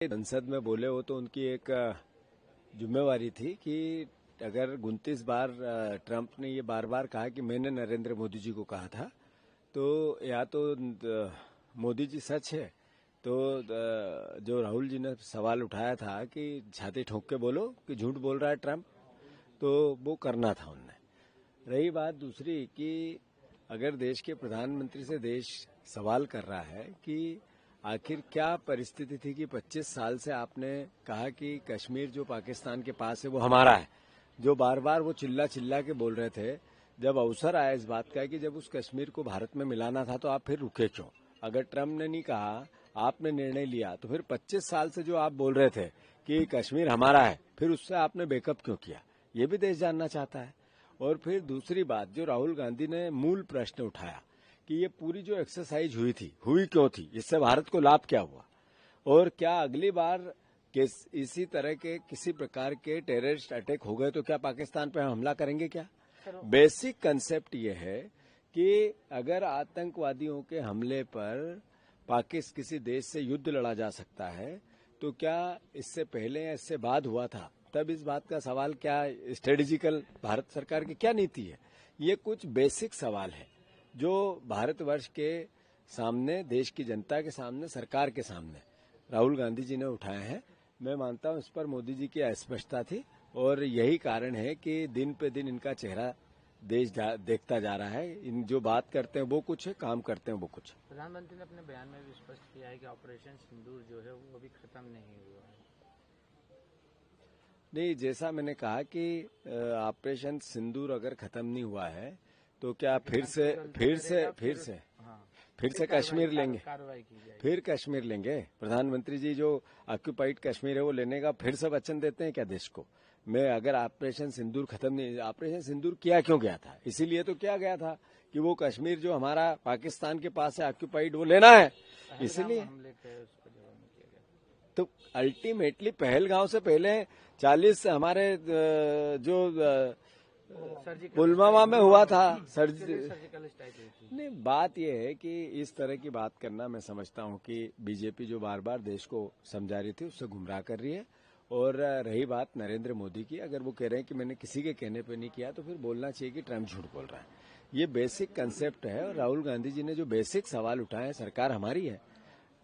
संसद में बोले हो तो उनकी एक जिम्मेवारी थी कि अगर 29 बार ट्रंप ने ये बार बार कहा कि मैंने नरेंद्र मोदी जी को कहा था, तो या तो मोदी जी सच है, तो जो राहुल जी ने सवाल उठाया था कि छाती ठोक के बोलो कि झूठ बोल रहा है ट्रंप, तो वो करना था उनने। रही बात दूसरी कि अगर देश के प्रधानमंत्री से देश सवाल कर रहा है कि आखिर क्या परिस्थिति थी कि 25 साल से आपने कहा कि कश्मीर जो पाकिस्तान के पास है वो हमारा है, जो बार बार वो चिल्ला चिल्ला के बोल रहे थे, जब अवसर आया इस बात का कि जब उस कश्मीर को भारत में मिलाना था तो आप फिर रुके क्यों? अगर ट्रंप ने नहीं कहा, आपने निर्णय लिया, तो फिर 25 साल से जो आप बोल रहे थे कि कश्मीर हमारा है, फिर उससे आपने बेकअप क्यों किया? ये भी देश जानना चाहता है। और फिर दूसरी बात, जो राहुल गांधी ने मूल प्रश्न उठाया कि ये पूरी जो एक्सरसाइज हुई क्यों थी, इससे भारत को लाभ क्या हुआ, और क्या अगली बार इसी तरह के किसी प्रकार के टेररिस्ट अटैक हो गए तो क्या पाकिस्तान पे हम हमला करेंगे क्या? बेसिक कंसेप्ट ये है कि अगर आतंकवादियों के हमले पर किसी देश से युद्ध लड़ा जा सकता है, तो क्या इससे पहले या इससे बाद हुआ था? तब इस बात का सवाल क्या स्ट्रेटेजिकल भारत सरकार की क्या नीति है? ये कुछ बेसिक सवाल है जो भारतवर्ष के सामने, देश की जनता के सामने, सरकार के सामने राहुल गांधी जी ने उठाए हैं। मैं मानता हूं इस पर मोदी जी की अस्पष्टता थी, और यही कारण है कि दिन पे दिन इनका चेहरा देश देखता जा रहा है। इन जो बात करते हैं वो कुछ है, काम करते हैं वो कुछ। प्रधानमंत्री ने अपने बयान में भी स्पष्ट किया है कि ऑपरेशन सिंदूर जो है वो अभी खत्म नहीं हुआ है। नहीं, जैसा मैंने कहा कि ऑपरेशन सिंदूर अगर खत्म नहीं हुआ है तो क्या फिर से कश्मीर लेंगे? फिर कश्मीर लेंगे? प्रधानमंत्री जी जो ऑक्यूपाइड कश्मीर है वो लेने का फिर से वचन देते हैं क्या देश को? मैं अगर ऑपरेशन सिंदूर खत्म नहीं, ऑपरेशन सिंदूर किया क्यों गया था? इसीलिए तो किया गया था कि वो कश्मीर जो हमारा पाकिस्तान के पास है ऑक्यूपाइड, वो लेना है, इसीलिए। तो अल्टीमेटली पहलगांव से पहले 40 हमारे जो पुलवामा में हुआ था सर्जिकल नहीं, बात यह है कि इस तरह की बात करना, मैं समझता हूं कि बीजेपी जो बार बार देश को समझा रही थी उससे गुमराह कर रही है। और रही बात नरेंद्र मोदी की, अगर वो कह रहे हैं कि मैंने किसी के कहने पे नहीं किया, तो फिर बोलना चाहिए कि ट्रंप झूठ बोल रहा है। ये बेसिक कंसेप्ट है। और राहुल गांधी जी ने जो बेसिक सवाल उठाए हैं, सरकार हमारी है,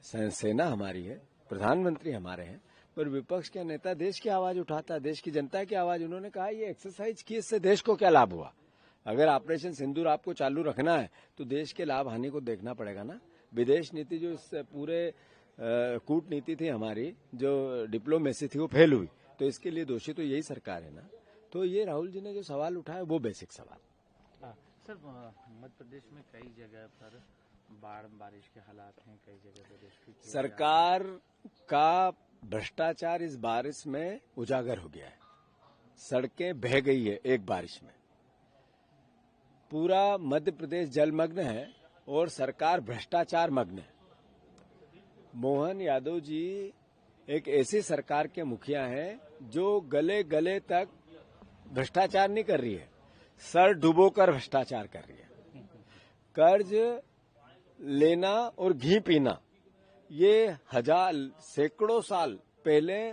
सेना हमारी है, प्रधानमंत्री हमारे हैं, पर विपक्ष के नेता देश की आवाज उठाता है, देश की जनता की आवाज। उन्होंने कहा ये एक्सरसाइज की, इससे देश को क्या लाभ हुआ? अगर ऑपरेशन सिंदूर आपको चालू रखना है तो देश के लाभ हानि को देखना पड़ेगा ना। विदेश नीति जो इस पूरे कूटनीति थी हमारी, जो डिप्लोमेसी थी, वो फेल हुई, तो इसके लिए दोषी तो यही सरकार है ना। तो ये राहुल जी ने जो सवाल उठाया वो बेसिक सवाल। सर, मध्य प्रदेश में कई जगह पर बारिश के हालात हैं, कई जगह पर सरकार का भ्रष्टाचार इस बारिश में उजागर हो गया है। सड़कें बह गई है एक बारिश में, पूरा मध्य प्रदेश जलमग्न है और सरकार भ्रष्टाचार मग्न है। मोहन यादव जी एक ऐसी सरकार के मुखिया हैं जो गले गले तक भ्रष्टाचार नहीं कर रही है, सर डुबोकर भ्रष्टाचार कर रही है। कर्ज लेना और घी पीना, ये सैकड़ों साल पहले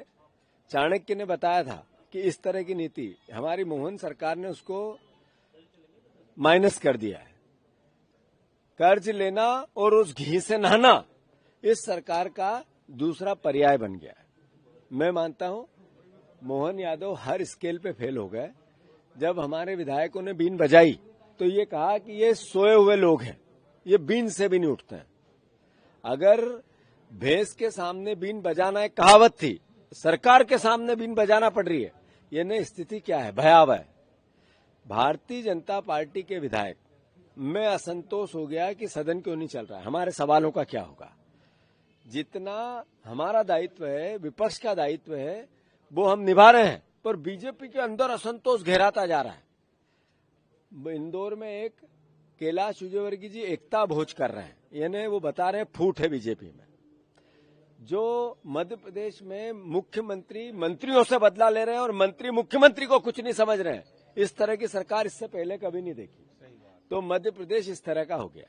चाणक्य ने बताया था कि इस तरह की नीति, हमारी मोहन सरकार ने उसको माइनस कर दिया है। कर्ज लेना और उस घी से नहाना इस सरकार का दूसरा पर्याय बन गया है। मैं मानता हूं मोहन यादव हर स्केल पे फेल हो गए। जब हमारे विधायकों ने बीन बजाई तो ये कहा कि ये सोए हुए लोग हैं, ये बीन से भी नहीं उठते हैं। अगर भैंस के सामने बीन बजाना एक कहावत थी, सरकार के सामने बीन बजाना पड़ रही है। ये नई स्थिति क्या है? भयावह है। भारतीय जनता पार्टी के विधायक में असंतोष हो गया कि सदन क्यों नहीं चल रहा है, हमारे सवालों का क्या होगा। जितना हमारा दायित्व है, विपक्ष का दायित्व है, वो हम निभा रहे हैं, पर बीजेपी के अंदर असंतोष गहराता जा रहा है। इंदौर में एक कैलाश विजयवर्गीय जी एकता भोज कर रहे हैं, यानी वो बता रहे हैं फूट है बीजेपी में। जो मध्य प्रदेश में मुख्यमंत्री मंत्रियों से बदला ले रहे हैं और मंत्री मुख्यमंत्री को कुछ नहीं समझ रहे हैं, इस तरह की सरकार इससे पहले कभी नहीं देखी। तो मध्य प्रदेश इस तरह का हो गया।